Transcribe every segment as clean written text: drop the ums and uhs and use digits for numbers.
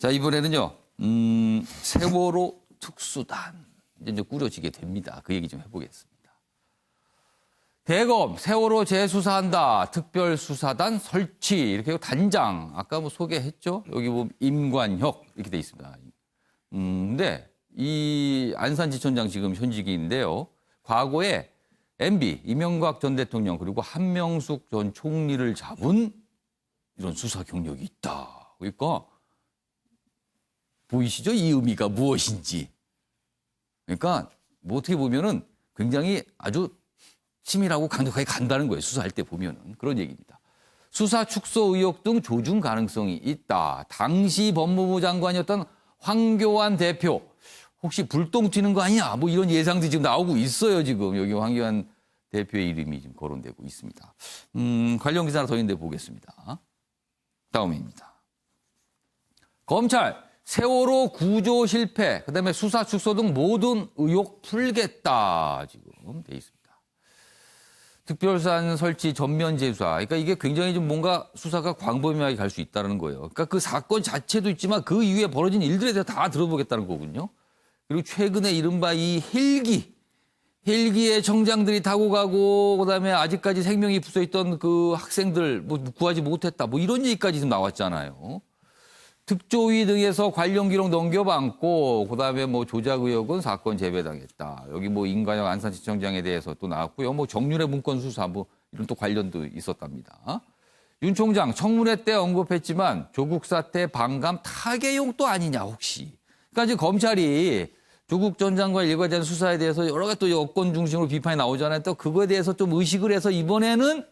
자, 이번에는요, 세월호 특수단 이제 꾸려지게 됩니다. 그 얘기 좀 해보겠습니다. 대검 세월호 재수사한다. 특별수사단 설치 이렇게 하고 단장 아까 뭐 소개했죠. 여기 보면 임관혁 이렇게 돼 있습니다. 근데 이 안산지청장 지금 현직인데요. 과거에 MB 이명박 전 대통령 그리고 한명숙 전 총리를 잡은 이런 수사 경력이 있다. 그러니까 보이시죠? 이 의미가 무엇인지. 그러니까 뭐 어떻게 보면은 굉장히 아주 치밀하고 강력하게 간다는 거예요. 수사할 때 보면은. 그런 얘기입니다. 수사 축소 의혹 등 조중 가능성이 있다. 당시 법무부 장관이었던 황교안 대표. 혹시 불똥 튀는 거 아니야? 뭐 이런 예상도 지금 나오고 있어요. 지금 여기 황교안 대표의 이름이 지금 거론되고 있습니다. 관련 기사 하나 더 있는데 보겠습니다. 다음입니다. 검찰 세월호 구조 실패, 그다음에 수사 축소 등 모든 의혹 풀겠다. 지금 돼 있습니다. 특별수사단 설치 전면 재수사. 그러니까 이게 굉장히 좀 뭔가 수사가 광범위하게 갈 수 있다는 거예요. 그러니까 그 사건 자체도 있지만 그 이후에 벌어진 일들에 대해서 다 들어보겠다는 거거든요. 그리고 최근에 이른바 이 헬기에 청장들이 타고 가고 그다음에 아직까지 생명이 붙어 있던 그 학생들 뭐 구하지 못했다. 뭐 이런 얘기까지 지금 나왔잖아요. 특조위 등에서 관련 기록 넘겨받고 그다음에 뭐 조작 의혹은 사건 재배당했다. 여기 뭐 임관혁 안산지청장에 대해서 또 나왔고요. 뭐 정윤회 문건 수사 뭐 이런 또 관련도 있었답니다. 윤 총장 청문회 때 언급했지만 조국 사태 반감 타개용 또 아니냐 혹시. 그러니까 지금 검찰이 조국 전 장관 일과에 수사에 대해서 여러 가지 또 여권 중심으로 비판이 나오잖아요. 또 그거에 대해서 좀 의식을 해서 이번에는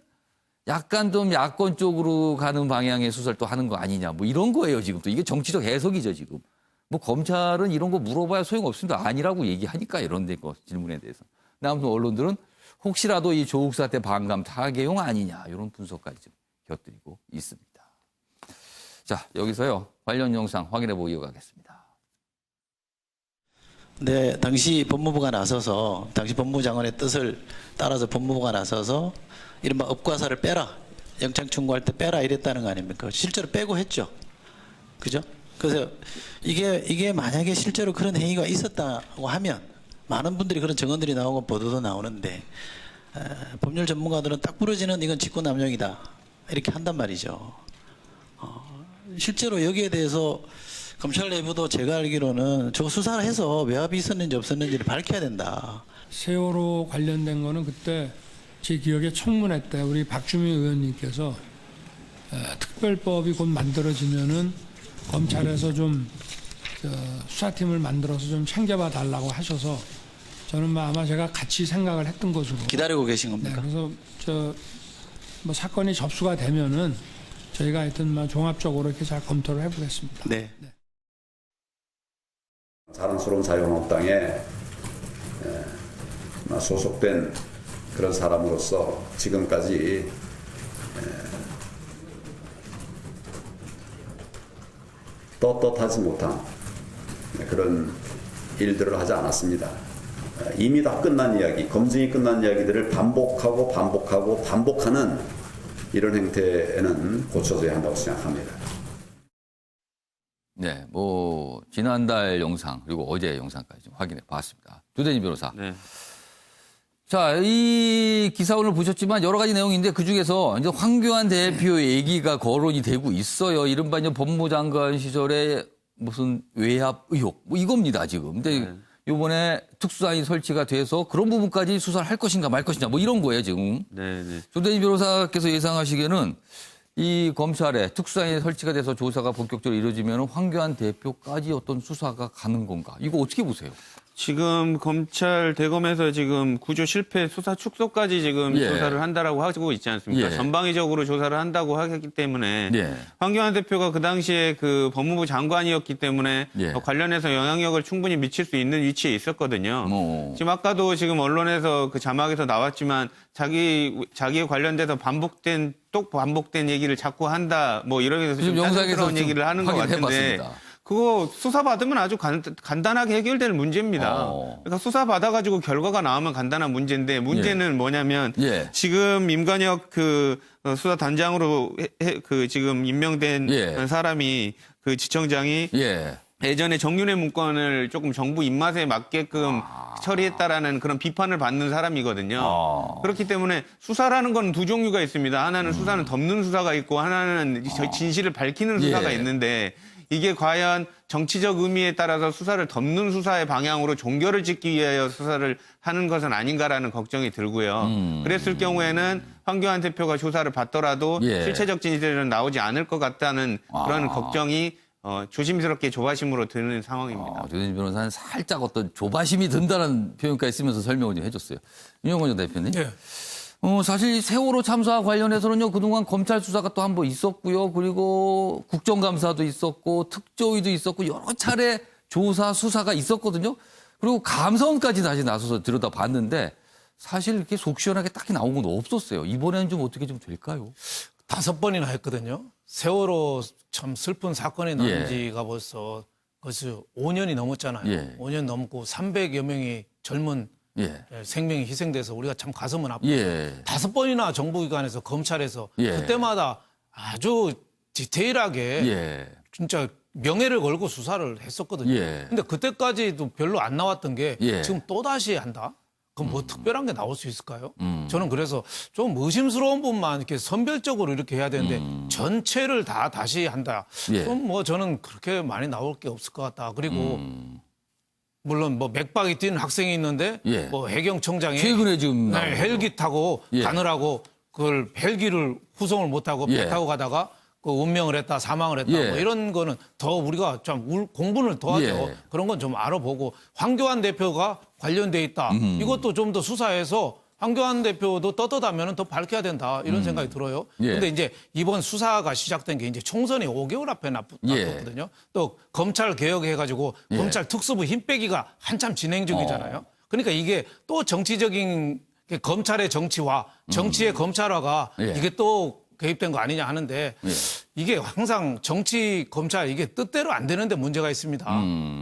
약간 좀 야권 쪽으로 가는 방향의 수사를 또 하는 거 아니냐. 뭐 이런 거예요, 지금 또. 이게 정치적 해석이죠, 지금. 뭐 검찰은 이런 거 물어봐야 소용없습니다. 아니라고 얘기하니까 이런 데 질문에 대해서. 근데 아무튼 언론들은 혹시라도 이 조국 사태 반감 타개용 아니냐. 이런 분석까지 좀 곁들이고 있습니다. 자, 여기서요. 관련 영상 확인해 보고 이어가겠습니다. 네, 당시 법무부가 나서서 당시 법무부 장관의 뜻을 따라서 법무부가 나서서 이른바 업과사를 빼라. 영장 청구할 때 빼라 이랬다는 거 아닙니까? 실제로 빼고 했죠. 그죠? 그래서 이게 만약에 실제로 그런 행위가 있었다고 하면 많은 분들이 그런 증언들이 나오고 보도도 나오는데 법률 전문가들은 딱 부러지는 이건 직권남용이다. 이렇게 한단 말이죠. 실제로 여기에 대해서 검찰 내부도 제가 알기로는 저 수사를 해서 외압이 있었는지 없었는지를 밝혀야 된다. 세월호 관련된 거는 그때 제 기억에 청문회 때 우리 박주민 의원님께서 특별법이 곧 만들어지면은 검찰에서 좀 수사팀을 만들어서 좀 챙겨봐 달라고 하셔서 저는 아마 제가 같이 생각을 했던 것으로 기다리고 계신 겁니까? 네, 그래서 뭐 사건이 접수가 되면은 저희가 하여튼 종합적으로 이렇게 잘 검토를 해보겠습니다. 네. 자랑스러운 자유한국당에 소속된 그런 사람으로서 지금까지 떳떳하지 못한 그런 일들을 하지 않았습니다. 이미 다 끝난 이야기, 검증이 끝난 이야기들을 반복하는 이런 행태에는 고쳐져야 한다고 생각합니다. 네, 뭐 지난달 영상 그리고 어제 영상까지 좀 확인해 봤습니다. 조대진 변호사. 네. 자, 이 기사 오늘 보셨지만 여러 가지 내용인데 그 중에서 이제 황교안 대표의 얘기가 거론이 되고 있어요. 이른바 이제 법무장관 시절에 무슨 외압 의혹 뭐 이겁니다 지금. 근데 이번에 특수단이 설치가 돼서 그런 부분까지 수사를 할 것인가 말 것이냐 뭐 이런 거예요 지금. 네. 조대진 변호사께서 예상하시기에는 이 검찰에 특수단이 설치가 돼서 조사가 본격적으로 이루어지면 황교안 대표까지 어떤 수사가 가는 건가? 이거 어떻게 보세요? 지금 검찰 대검에서 지금 구조 실패 수사 축소까지 지금 조사를 한다라고 하고 있지 않습니까? 전방위적으로 조사를 한다고 하기 때문에 황교안 대표가 그 당시에 그 법무부 장관이었기 때문에 관련해서 영향력을 충분히 미칠 수 있는 위치에 있었거든요. 지금 아까도 지금 언론에서 그 자막에서 나왔지만 자기에 관련돼서 반복된 얘기를 자꾸 한다 뭐 이러면서 지금 영상에서 얘기를 하는 것 같은데 그거 수사 받으면 아주 간단하게 해결될 문제입니다. 그러니까 수사 받아가지고 결과가 나오면 간단한 문제인데 문제는 뭐냐면 지금 임관혁 그 수사단장으로 지금 임명된 사람이 그 지청장이 예전에 정윤회 문건을 조금 정부 입맛에 맞게끔 처리했다라는 그런 비판을 받는 사람이거든요. 그렇기 때문에 수사라는 건 두 종류가 있습니다. 하나는 수사는 덮는 수사가 있고 하나는 진실을 밝히는 수사가 있는데 이게 과연 정치적 의미에 따라서 수사를 덮는 수사의 방향으로 종결을 짓기 위하여 수사를 하는 것은 아닌가라는 걱정이 들고요. 그랬을 경우에는 황교안 대표가 조사를 받더라도 실체적 진실은 나오지 않을 것 같다는 그런 걱정이 조심스럽게 조바심으로 드는 상황입니다. 조현진 변호사는 살짝 어떤 조바심이 든다는 표현까지 쓰면서 설명을 좀 해줬어요. 윤영건 전 대표님. 네. 사실 세월호 참사와 관련해서는요, 그동안 검찰 수사가 또 한 번 있었고요. 그리고 국정감사도 있었고, 특조위도 있었고, 여러 차례 조사, 수사가 있었거든요. 그리고 감사원까지 다시 나서서 들여다봤는데, 사실 이렇게 속 시원하게 딱히 나온 건 없었어요. 이번에는 좀 어떻게 좀 될까요? 5번이나 했거든요. 세월호 참 슬픈 사건이 난 지가 벌써 5년이 넘었잖아요. 5년 넘고 300여 명이 젊은 생명이 희생돼서 우리가 참 가슴은 아프죠. 5번이나 정부기관에서 검찰에서 그때마다 아주 디테일하게 진짜 명예를 걸고 수사를 했었거든요. 근데 그때까지도 별로 안 나왔던 게 지금 또다시 한다? 그럼 뭐 특별한 게 나올 수 있을까요? 저는 그래서 좀 의심스러운 부분만 이렇게 선별적으로 이렇게 해야 되는데 전체를 다 다시 한다. 좀 뭐 저는 그렇게 많이 나올 게 없을 것 같다. 그리고 물론 뭐 맥박이 뛰는 학생이 있는데 뭐 해경청장이 최근에 지금 헬기 타고 가느라고 그걸 헬기를 후송을 못하고 배 타고 가다가 그 운명을 했다, 사망을 했다, 뭐 이런 거는 더 우리가 좀 공부를 더 하죠. 그런 건 좀 알아보고 황교안 대표가 관련돼 있다. 이것도 좀 더 수사해서 황교안 대표도 떳떳하면 더 밝혀야 된다. 이런 생각이 들어요. 근데 이제 이번 수사가 시작된 게 이제 총선이 5개월 앞에 놨거든요. 또 검찰 개혁해가지고 검찰 특수부 힘 빼기가 한참 진행 중이잖아요. 그러니까 이게 또 정치적인 검찰의 정치와 정치의 검찰화가 이게 또 개입된 거 아니냐 하는데 이게 항상 정치 검찰 이게 뜻대로 안 되는데 문제가 있습니다.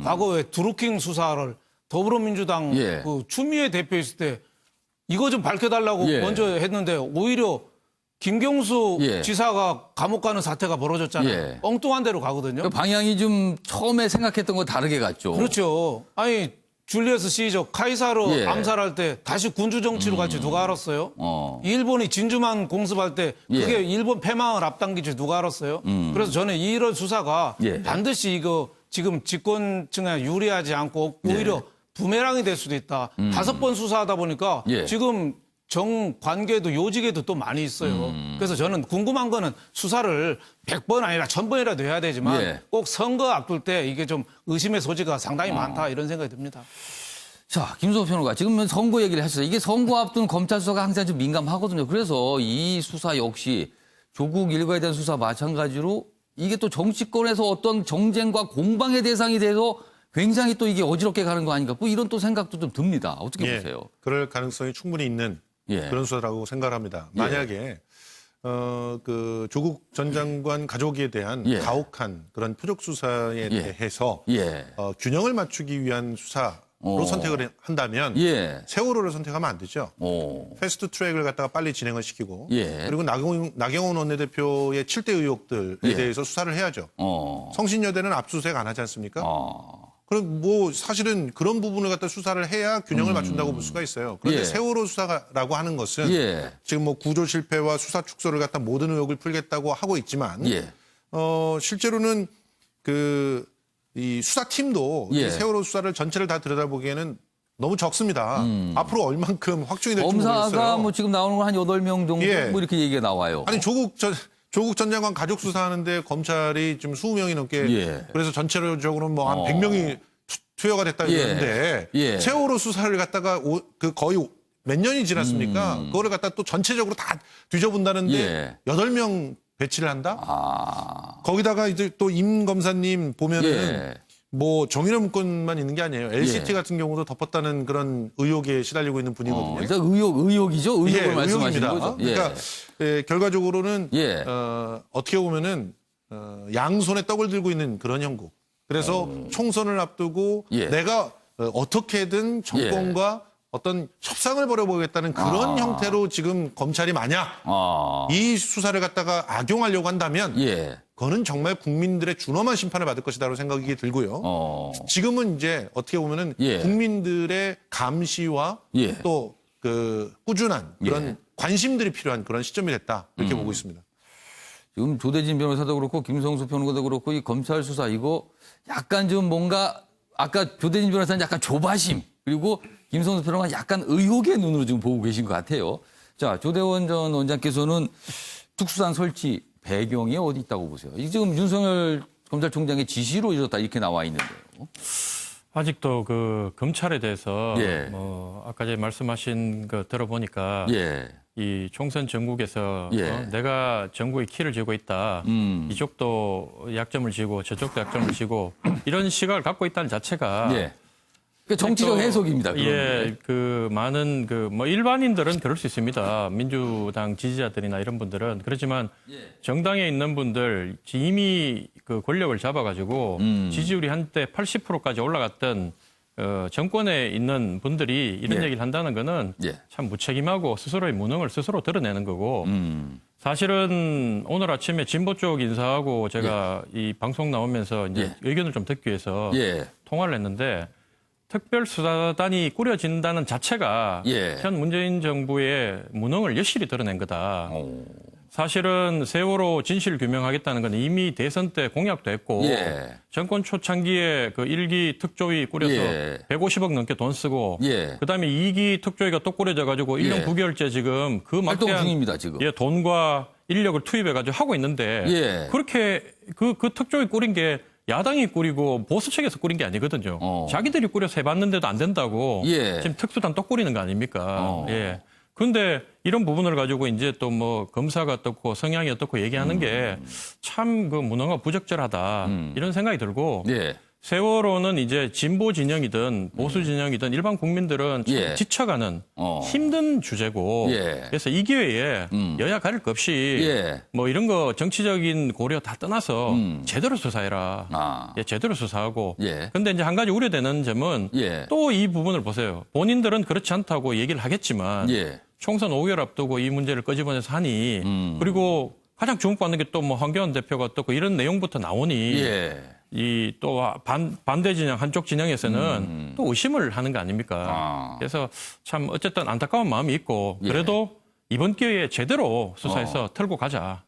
과거에 드루킹 수사를 더불어민주당 그 추미애 대표 있을 때 이거 좀 밝혀달라고 먼저 했는데 오히려 김경수 지사가 감옥 가는 사태가 벌어졌잖아요. 엉뚱한 데로 가거든요. 그 방향이 좀 처음에 생각했던 거 다르게 갔죠. 그렇죠. 아니 줄리어스 시저 카이사르 암살할 때 다시 군주 정치로 갈지 누가 알았어요? 일본이 진주만 공습할 때 그게 일본 패망을 앞당기지 누가 알았어요? 그래서 저는 이런 수사가 반드시 이거 지금 집권층에 유리하지 않고 오히려 부메랑이 될 수도 있다. 5번 수사하다 보니까 지금 정관계도 요직에도 또 많이 있어요. 그래서 저는 궁금한 거는 수사를 100번 아니라 1000번이라도 해야 되지만 꼭 선거 앞둘 때 이게 좀 의심의 소지가 상당히 많다 이런 생각이 듭니다. 자, 김수호 평론가, 지금 선거 얘기를 하셨어요. 이게 선거 앞둔 검찰 수사가 항상 좀 민감하거든요. 그래서 이 수사 역시 조국 일가에 대한 수사 마찬가지로 이게 또 정치권에서 어떤 정쟁과 공방의 대상이 돼서 굉장히 또 이게 어지럽게 가는 거 아닌가. 뭐 이런 또 생각도 좀 듭니다. 어떻게 보세요? 그럴 가능성이 충분히 있는 그런 수사라고 생각합니다. 만약에 그 조국 전 장관 가족에 대한 가혹한 그런 표적 수사에 대해서 균형을 맞추기 위한 수사로 선택을 한다면 세월호를 선택하면 안 되죠. 패스트 트랙을 갖다가 빨리 진행을 시키고 그리고 나경원 원내대표의 7대 의혹들에 대해서 수사를 해야죠. 성신여대는 압수수색 안 하지 않습니까? 그럼 뭐 사실은 그런 부분을 갖다 수사를 해야 균형을 맞춘다고 볼 수가 있어요. 그런데 세월호 수사라고 하는 것은 지금 뭐 구조 실패와 수사 축소를 갖다 모든 의혹을 풀겠다고 하고 있지만 실제로는 그 이 수사팀도 이 세월호 수사를 전체를 다 들여다보기에는 너무 적습니다. 앞으로 얼만큼 확충이 될지 모르겠어요. 검사가 뭐 지금 나오는 건 한 8명 정도 뭐 이렇게 얘기가 나와요. 아니 조국 전 장관 가족 수사하는데 검찰이 좀 20명이 넘게 그래서 전체적으로는 뭐 한 100명이 투여가 됐다 이러는데 세월호 수사를 갖다가 그 거의 몇 년이 지났습니까? 그거를 갖다 또 전체적으로 다 뒤져본다는데 8명 배치를 한다? 거기다가 이제 또 임 검사님 보면은 뭐 정윤회 문건만 있는 게 아니에요. LCT 같은 경우도 덮었다는 그런 의혹에 시달리고 있는 분이거든요. 일단 의혹이죠. 의혹을 말씀하시는 거죠. 그러니까 결과적으로는 어떻게 보면은 양손에 떡을 들고 있는 그런 형국. 그래서 총선을 앞두고 내가 어떻게든 정권과 어떤 협상을 벌여보겠다는 그런 형태로 지금 검찰이 만약 이 수사를 갖다가 악용하려고 한다면 그거는 정말 국민들의 준엄한 심판을 받을 것이다라고 생각이 들고요. 지금은 이제 어떻게 보면은 국민들의 감시와 또 그 꾸준한 그런 관심들이 필요한 그런 시점이 됐다 이렇게 보고 있습니다. 지금 조대진 변호사도 그렇고 김성수 변호사도 그렇고 이 검찰 수사 이거 약간 좀 뭔가 아까 조대진 변호사는 약간 조바심 그리고 김성수 변호사는 약간 의혹의 눈으로 지금 보고 계신 것 같아요. 자, 조대원 전 원장께서는 특수단 설치 배경이 어디 있다고 보세요? 이 지금 윤석열 검찰총장의 지시로 이루어졌다 이렇게 나와 있는데요. 아직도 그 검찰에 대해서 뭐 아까 전에 말씀하신 거 들어보니까 이 총선 전국에서 내가 정국의 키를 쥐고 있다. 이쪽도 약점을 쥐고 저쪽도 약점을 쥐고 이런 시각을 갖고 있다는 자체가 그 정치적 해석입니다. 그 많은 그 뭐 일반인들은 그럴 수 있습니다. 민주당 지지자들이나 이런 분들은 그렇지만 정당에 있는 분들 이미 그 권력을 잡아가지고 지지율이 한때 80%까지 올라갔던 정권에 있는 분들이 이런 얘기를 한다는 거는 참 무책임하고 스스로의 무능을 스스로 드러내는 거고 사실은 오늘 아침에 진보 쪽 인사하고 제가 이 방송 나오면서 이제 의견을 좀 듣기 위해서 통화를 했는데 특별수사단이 꾸려진다는 자체가 현 문재인 정부의 무능을 여실히 드러낸 거다. 사실은 세월호 진실 규명하겠다는 건 이미 대선 때 공약도 했고 정권 초창기에 그 1기 특조위 꾸려서 150억 넘게 돈 쓰고 그다음에 2기 특조위가 또 꾸려져 가지고 1년 9개월째 지금 그 막대한 중입니다, 지금. 돈과 인력을 투입해 가지고 하고 있는데 그렇게 그 특조위 꾸린 게 야당이 꾸리고 보수 측에서 꾸린 게 아니거든요. 자기들이 꾸려서 해봤는데도 안 된다고 지금 특수단 또 꾸리는 거 아닙니까? 그런데 이런 부분을 가지고 이제 또 뭐 검사가 어떻고 성향이 어떻고 얘기하는 게 참 그 무능하고 부적절하다 이런 생각이 들고 세월호는 이제 진보 진영이든 보수 진영이든 일반 국민들은 참 지쳐가는 힘든 주제고 그래서 이 기회에 여야 가릴 것 없이 뭐 이런 거 정치적인 고려 다 떠나서 제대로 수사해라. 제대로 수사하고 근데 이제 한 가지 우려되는 점은 또 이 부분을 보세요. 본인들은 그렇지 않다고 얘기를 하겠지만 총선 5개월 앞두고 이 문제를 끄집어내서 하니 그리고 가장 주목받는 게 또 뭐 황교안 대표가 어떻고 이런 내용부터 나오니 이 또 반대 진영 한쪽 진영에서는 또 의심을 하는 거 아닙니까? 그래서 참 어쨌든 안타까운 마음이 있고 그래도 이번 기회에 제대로 수사해서 털고 가자.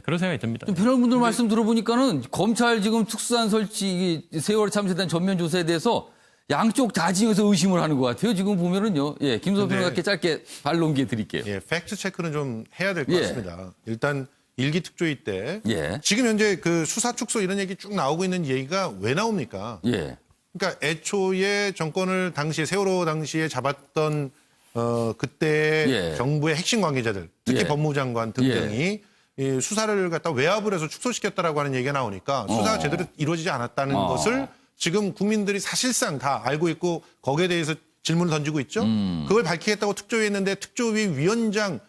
그런 생각이 듭니다. 변호사분들 말씀 들어보니까는 검찰 지금 특수단 설치 세월호 참사단 전면 조사에 대해서 양쪽 다 지어서 의심을 하는 것 같아요. 지금 보면은요. 김성수 변호사께 짧게 반론기 드릴게요. 팩트 체크는 좀 해야 될 것 같습니다. 일단 일기 특조위 때 지금 현재 그 수사 축소 이런 얘기 쭉 나오고 있는 얘기가 왜 나옵니까? 그러니까 애초에 정권을 당시에 세월호 당시에 잡았던 그때 정부의 핵심 관계자들, 특히 법무부 장관 등등이 이 수사를 갖다 외압을 해서 축소시켰다라고 하는 얘기가 나오니까 수사가 제대로 이루어지지 않았다는 것을 지금 국민들이 사실상 다 알고 있고 거기에 대해서 질문을 던지고 있죠. 그걸 밝히겠다고 특조위 했는데 특조위 위원장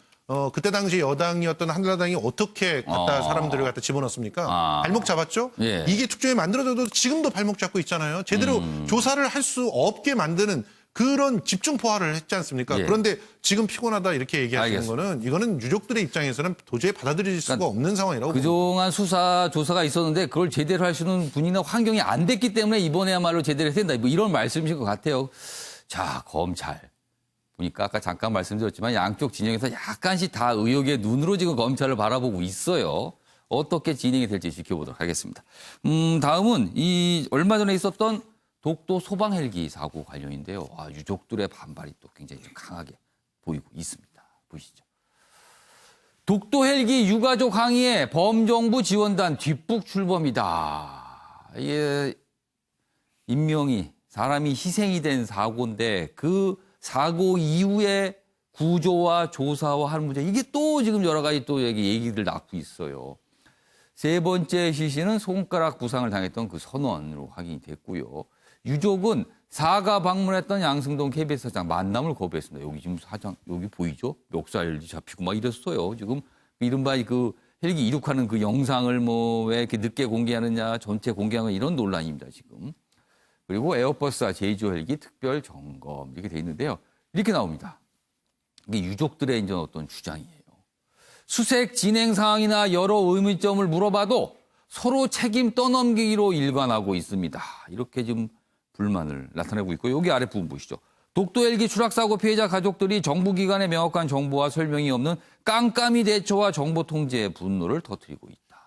그때 당시 여당이었던 한나라당이 어떻게 갖다 사람들을 갖다 집어넣습니까? 발목 잡았죠? 이게 특조위 만들어져도 지금도 발목 잡고 있잖아요. 제대로 조사를 할 수 없게 만드는 그런 집중포화를 했지 않습니까? 그런데 지금 피곤하다 이렇게 얘기하시는 거는 이거는 유족들의 입장에서는 도저히 받아들일 수가 없는 상황이라고 그동안 조사가 있었는데 그걸 제대로 할 수 있는 분위기나 환경이 안 됐기 때문에 이번에야말로 제대로 해야 된다. 뭐 이런 말씀이신 것 같아요. 자, 검찰. 보니까 아까 잠깐 말씀드렸지만 양쪽 진영에서 약간씩 다 의혹의 눈으로 지금 검찰을 바라보고 있어요. 어떻게 진행이 될지 지켜보도록 하겠습니다. 다음은 이 얼마 전에 있었던 독도 소방 헬기 사고 관련인데요. 유족들의 반발이 또 굉장히 좀 강하게 보이고 있습니다. 보시죠. 독도 헬기 유가족 항의에 범정부 지원단 뒷북 출범이다. 이게 인명이 사람이 희생이 된 사고인데 그 사고 이후에 구조와 조사와 하는 문제 이게 또 지금 여러 가지 또 얘기들 나오고 있어요. 세 번째 시신은 손가락 부상을 당했던 그 선원으로 확인이 됐고요. 유족은 사가 방문했던 양승동 KBS 사장 만남을 거부했습니다. 여기 지금 사장 여기 보이죠? 멱살 잡히고 막 이랬어요. 지금 이른바 그 헬기 이륙하는 그 영상을 뭐 왜 이렇게 늦게 공개하느냐, 전체 공개하는 이런 논란입니다, 지금. 그리고 에어버스와 제주호 헬기 특별 점검 이렇게 돼 있는데요. 이렇게 나옵니다. 이게 유족들의 이제 어떤 주장이에요. 수색 진행 상황이나 여러 의문점을 물어봐도 서로 책임 떠넘기기로 일관하고 있습니다. 이렇게 지금 불만을 나타내고 있고 여기 아래 부분 보시죠. 독도 헬기 추락사고 피해자 가족들이 정부기관의 명확한 정보와 설명이 없는 깜깜이 대처와 정보 통제에 분노를 터뜨리고 있다.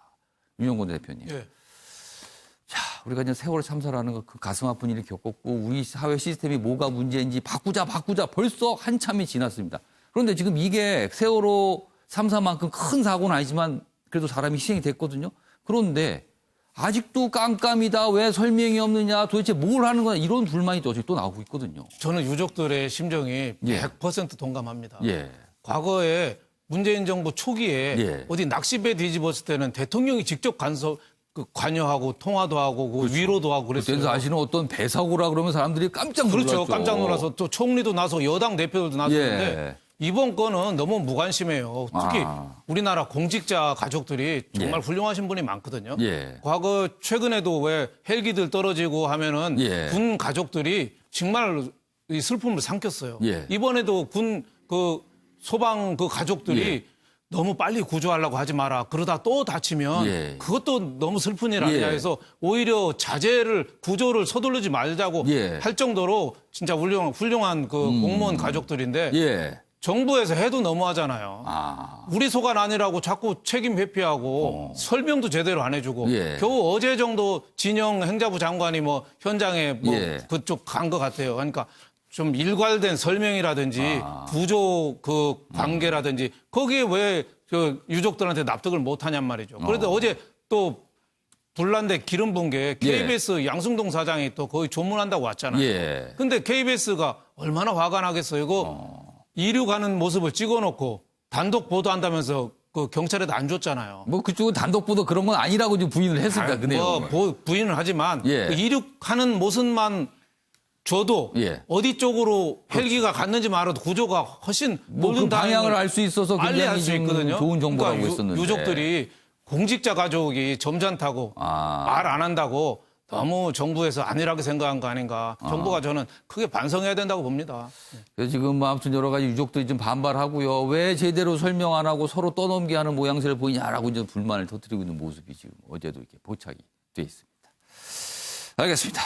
윤영권 대표님. 예. 자, 우리가 이제 세월호 참사라는 그 가슴 아픈 일을 겪었고 우리 사회 시스템이 뭐가 문제인지 바꾸자 벌써 한참이 지났습니다. 그런데 지금 이게 세월호 참사만큼 큰 사고는 아니지만 그래도 사람이 희생이 됐거든요. 그런데 아직도 깜깜이다. 왜 설명이 없느냐. 도대체 뭘 하는 거냐. 이런 불만이 또 나오고 있거든요. 저는 유족들의 심정이 예. 100% 동감합니다. 예. 과거에 문재인 정부 초기에 예. 어디 낚시배 뒤집었을 때는 대통령이 직접 관여하고 통화도 하고 그렇죠. 위로도 하고 그랬어요. 그래서 사실은 어떤 배사고라 그러면 사람들이 깜짝 놀랐죠. 그렇죠. 깜짝 놀라서 또 총리도 나서 여당 대표도 나섰는데 예. 이번 건은 너무 무관심해요. 특히 우리나라 공직자 가족들이 정말 훌륭하신 분이 많거든요. 예. 과거 최근에도 왜 헬기들 떨어지고 하면은 예. 군 가족들이 정말 이 슬픔을 삼켰어요. 예. 이번에도 군 그 소방 그 가족들이 예. 너무 빨리 구조하려고 하지 마라. 그러다 또 다치면 예. 그것도 너무 슬픈 일 아니냐 예. 해서 오히려 구조를 서두르지 말자고 예. 할 정도로 진짜 훌륭한 그 공무원 가족들인데 예. 정부에서 해도 너무하잖아요. 우리 소관 아니라고 자꾸 책임 회피하고 설명도 제대로 안 해주고 예. 겨우 어제 정도 진영 행자부 장관이 뭐 현장에 뭐 예. 그쪽 간 것 같아요. 그러니까 좀 일괄된 설명이라든지 구조 그 관계라든지 거기에 왜 그 유족들한테 납득을 못하냔 말이죠. 그런데 어제 또 불난데 기름 분 게 KBS 양승동 사장이 또 거의 조문한다고 왔잖아요. 예. 근데 KBS가 얼마나 화가 나겠어요. 이거 이륙하는 모습을 찍어놓고 단독 보도한다면서 그 경찰에도 안 줬잖아요. 뭐 그쪽은 단독 보도 그런 건 아니라고 지금 부인을 했습니다. 그 내용은. 부인을 하지만 예. 그 이륙하는 모습만 줘도 예. 어디 쪽으로 헬기가 갔는지 말아도 구조가 훨씬 뭐 그 모든 방향을 다행을 알 수 있어서 빨리 굉장히 할 수 좀 있거든요. 좋은 정보라고 그러니까 했었는데. 유족들이 공직자 가족이 점잖다고 말 안 한다고 너무 정부에서 안일하게 생각한 거 아닌가. 정부가 저는 크게 반성해야 된다고 봅니다. 그래서 지금 뭐 아무튼 여러 가지 유족들이 좀 반발하고요. 왜 제대로 설명 안 하고 서로 떠넘기 하는 모양새를 보이냐라고 이제 불만을 터뜨리고 있는 모습이 지금 어제도 이렇게 포착이 돼 있습니다. 알겠습니다.